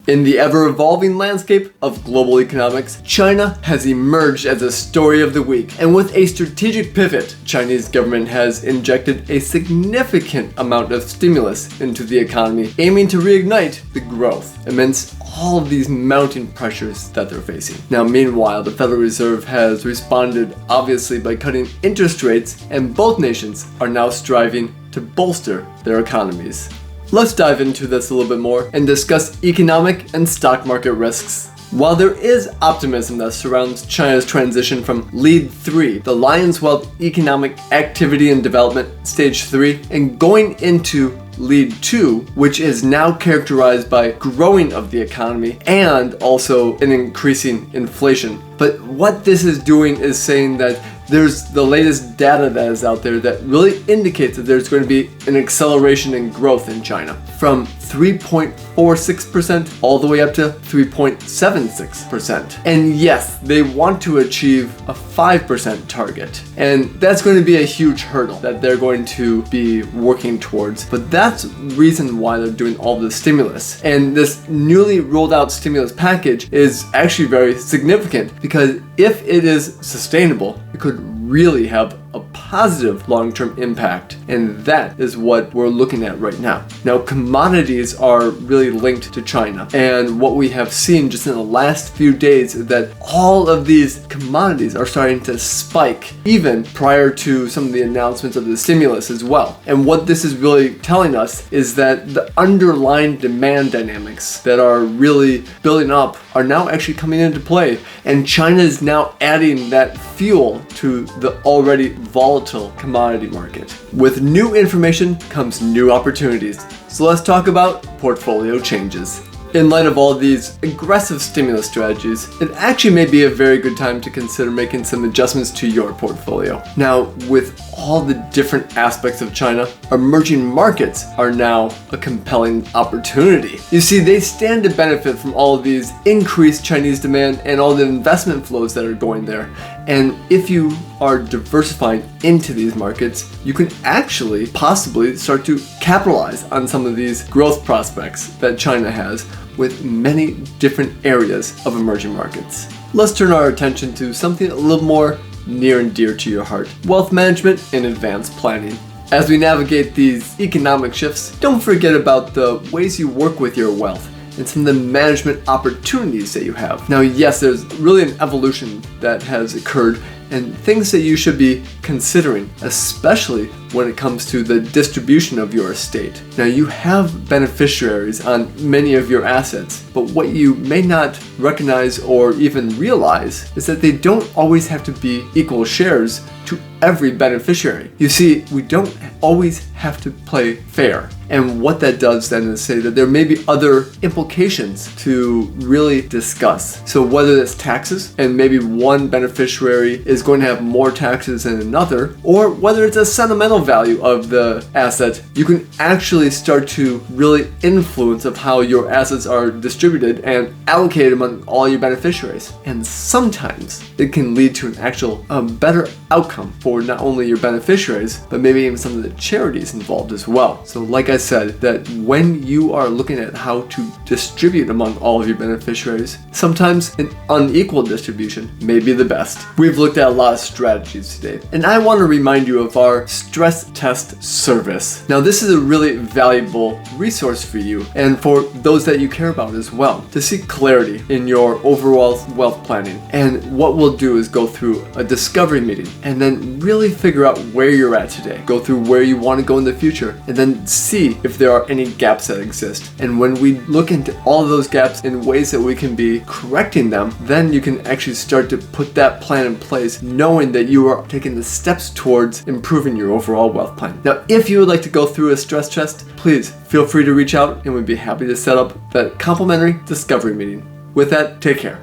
In the ever-evolving landscape of global economics, China has emerged as a story of the week. And with a strategic pivot, Chinese government has injected a significant amount of stimulus into the economy, aiming to reignite the growth amidst all of these mounting pressures that they're facing. Now, meanwhile, the Federal Reserve has responded obviously by cutting interest rates, and both nations are now striving to bolster their economies. Let's dive into this a little bit more and discuss economic and stock market risks. While there is optimism that surrounds China's transition from Lead 3, the Lion's Whelp Economic Activity and Development Stage 3, and going into Lead 2, which is now characterized by growing of the economy and also an increasing inflation. But what this is doing is saying that there's the latest data that is out there that really indicates that there's going to be an acceleration in growth in China from 3.46% all the way up to 3.76%. And yes, they want to achieve a 5% target. And that's going to be a huge hurdle that they're going to be working towards. But that's the reason why they're doing all this stimulus. And this newly rolled out stimulus package is actually very significant because if it is sustainable, it could really have a positive long-term impact, and that is what we're looking at right now. Now, commodities are really linked to China, and what we have seen just in the last few days is that all of these commodities are starting to spike, even prior to some of the announcements of the stimulus as well. And what this is really telling us is that the underlying demand dynamics that are really building up are now actually coming into play, and China is now adding that fuel to the already volatile commodity market. With new information comes new opportunities. So let's talk about portfolio changes. In light of all these aggressive stimulus strategies, it actually may be a very good time to consider making some adjustments to your portfolio. Now, with all the different aspects of China, emerging markets are now a compelling opportunity. You see, they stand to benefit from all of these increased Chinese demand and all the investment flows that are going there. And if you are diversifying into these markets, you can actually possibly start to capitalize on some of these growth prospects that China has with many different areas of emerging markets. Let's turn our attention to something a little more near and dear to your heart: wealth management and advanced planning. As we navigate these economic shifts, don't forget about the ways you work with your wealth and some of the management opportunities that you have. Now, yes, there's really an evolution that has occurred and things that you should be considering, especially when it comes to the distribution of your estate. Now, you have beneficiaries on many of your assets, but what you may not recognize or even realize is that they don't always have to be equal shares to every beneficiary. You see, we don't always have to play fair. And what that does then is say that there may be other implications to really discuss. So whether it's taxes, and maybe one beneficiary is going to have more taxes than another, or whether it's a sentimental value of the asset, you can actually start to really influence of how your assets are distributed and allocated among all your beneficiaries. And sometimes it can lead to an actual better outcome for not only your beneficiaries, but maybe even some of the charities involved as well. So like I said, that when you are looking at how to distribute among all of your beneficiaries, sometimes an unequal distribution may be the best. We've looked at a lot of strategies today, and I want to remind you of our stress test service. Now, this is a really valuable resource for you and for those that you care about as well, to seek clarity in your overall wealth planning. And what we'll do is go through a discovery meeting and then really figure out where you're at today, go through where you want to go in the future, and then see if there are any gaps that exist. And when we look into all of those gaps in ways that we can be correcting them, then you can actually start to put that plan in place, knowing that you are taking the steps towards improving your overall wealth plan. Now, if you would like to go through a stress test, please feel free to reach out and we'd be happy to set up that complimentary discovery meeting. With that, take care.